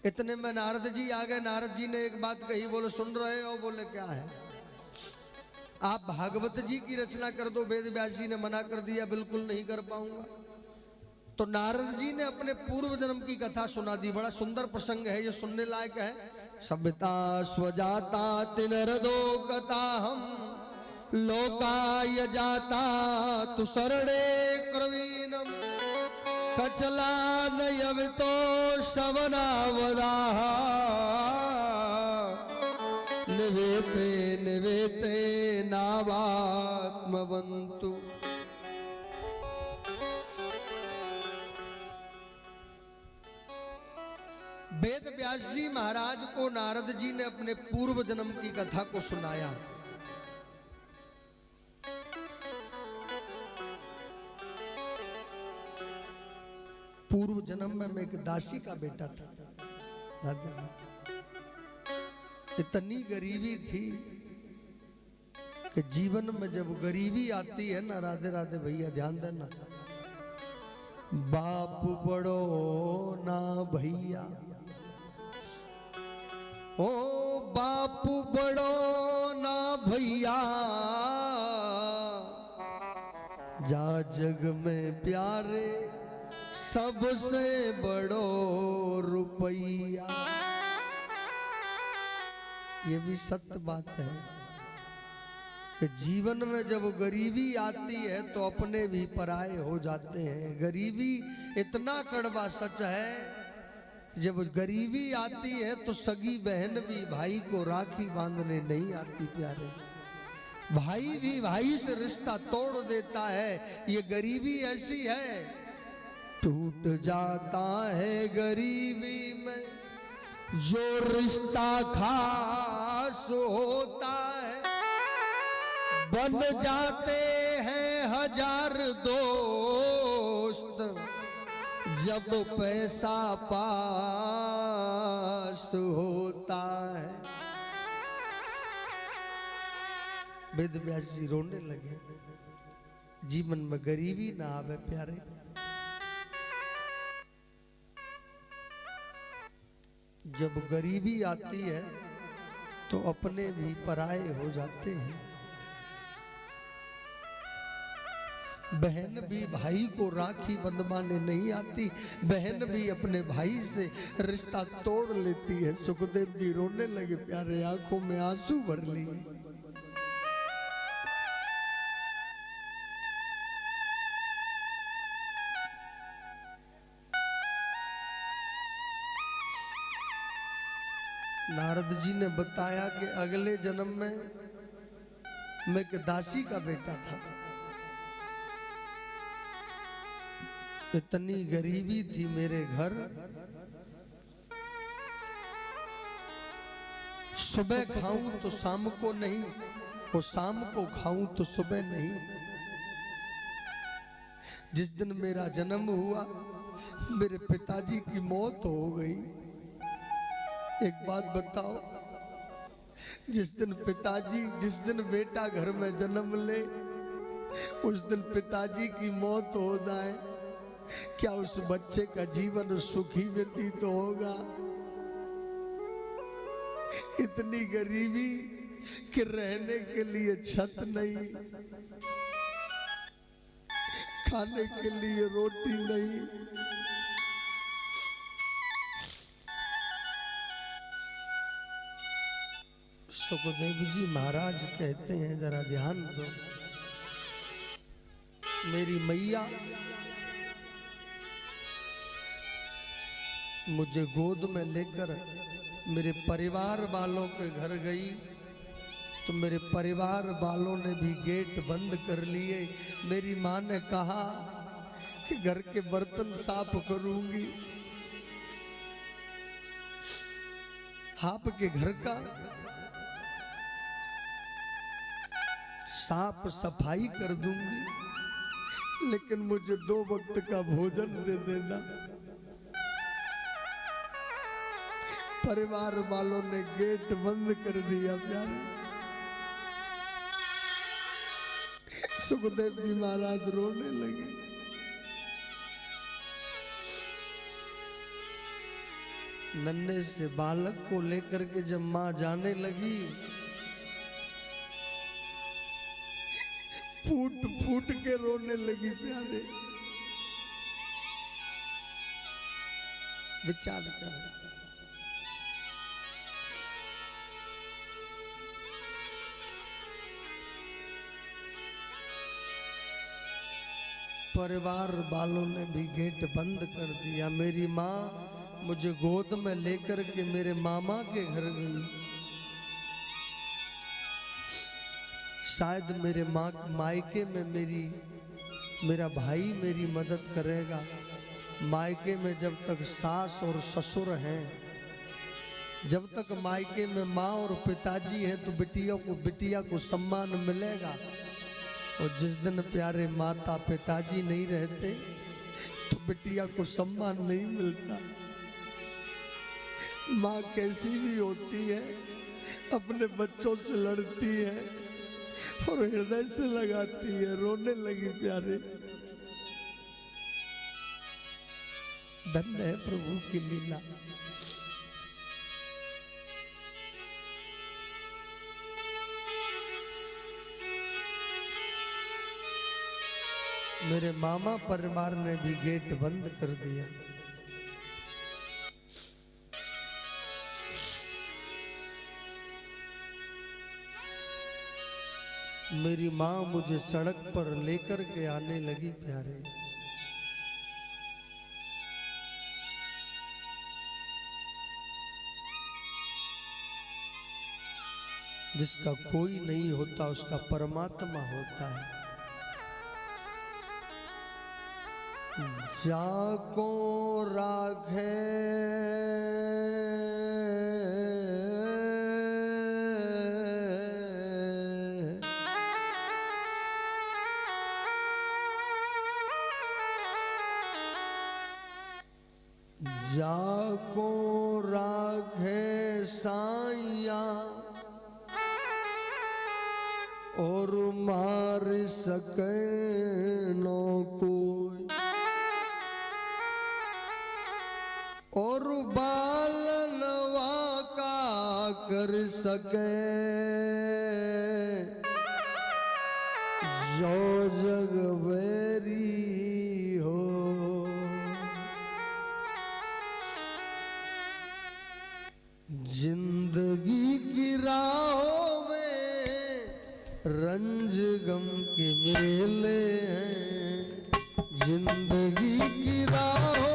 इतने में नारद जी आ गए। नारद जी ने एक बात कही, बोले सुन रहे हो? बोले क्या है? आप भागवत जी की रचना कर दो। वेद व्यास जी ने मना कर दिया, बिल्कुल नहीं कर पाऊंगा। तो नारद जी ने अपने पूर्व जन्म की कथा सुना दी। बड़ा सुंदर प्रसंग है, ये सुनने लायक है। सविता स्वजाता तिनरदो कथा हम लोकाय जाता तु शरणे क्रवीणम कचला नयवितो शवनावदा निवेते निवेते नावात्मवन्तु। वेद व्यास जी महाराज को नारद जी ने अपने पूर्व जन्म की कथा को सुनाया। पूर्व जन्म में मैं एक दासी का बेटा था। इतनी गरीबी थी कि जीवन में जब गरीबी आती है ना, राधे राधे भैया ध्यान देना, बाप बड़ो ना भैया, ओ बाप बड़ो ना भैया, जा जग में प्यारे सबसे बड़ो रुपया। ये भी सत्य बात है कि जीवन में जब गरीबी आती है तो अपने भी पराये हो जाते हैं। गरीबी इतना कड़वा सच है, जब गरीबी आती है तो सगी बहन भी भाई को राखी बांधने नहीं आती प्यारे। भाई भी भाई से रिश्ता तोड़ देता है। ये गरीबी ऐसी है, टूट जाता है गरीबी में जो रिश्ता खास होता है, बन जाते हैं हजार दोस्त जब पैसा पास होता है। वेद व्यास जी रोने लगे। जीवन में गरीबी ना आवे प्यारे। जब गरीबी आती है तो अपने भी पराये हो जाते हैं। बहन भी भाई को राखी बंधवाने नहीं आती, बहन भी अपने भाई से रिश्ता तोड़ लेती है। सुखदेव जी रोने लगे प्यारे, आंखों में आंसू भर लिए। नारद जी ने बताया कि अगले जन्म में मैं एक दासी का बेटा था। इतनी गरीबी थी मेरे घर, सुबह खाऊं तो शाम को नहीं, और शाम को खाऊं तो सुबह नहीं। जिस दिन मेरा जन्म हुआ मेरे पिताजी की मौत हो गई। एक बात बताओ, जिस दिन बेटा घर में जन्म ले, उस दिन पिताजी की मौत हो जाए, क्या उस बच्चे का जीवन सुखी व्यतीत होगा? इतनी गरीबी कि रहने के लिए छत नहीं, खाने के लिए रोटी नहीं। सुखदेव जी महाराज कहते हैं, जरा ध्यान दो, मेरी मैया मुझे गोद में लेकर मेरे परिवार वालों के घर गई तो मेरे परिवार वालों ने भी गेट बंद कर लिए। मेरी माँ ने कहा कि घर के बर्तन साफ करूंगी। आपके घर का साफ सफाई कर दूंगी, लेकिन मुझे 2 वक्त का भोजन दे देना। परिवार वालों ने गेट बंद कर दिया प्यारे। सुखदेव जी महाराज रोने लगे। नन्हे से बालक को लेकर के जब मां जाने लगी, फूट फूट के रोने लगी। प्यारे विचार कर, परिवार वालों ने भी गेट बंद कर दिया। मेरी माँ मुझे गोद में लेकर के मेरे मामा के घर गई। शायद मेरे मायके में मेरा भाई मेरी मदद करेगा। मायके में जब तक सास और ससुर हैं, जब तक मायके में माँ और पिताजी हैं तो बिटिया को सम्मान मिलेगा। और जिस दिन प्यारे माता पिताजी नहीं रहते तो बिटिया को सम्मान नहीं मिलता। माँ कैसी भी होती है, अपने बच्चों से लड़ती है और हृदय से लगाती है। रोने लगी। प्यारे धन्य है प्रभु की लीला। मेरे मामा परिवार ने भी गेट बंद कर दिया। मेरी माँ मुझे सड़क पर लेकर के आने लगी। प्यारे जिसका कोई नहीं होता उसका परमात्मा होता है। जाको राखे जाको राखे साइया और मार सके नो कोई, और बालनवा का कर सके जो जग वेरी हो। जिंदगी की राहों में रंज गम के मेले हैं। जिंदगी की राहों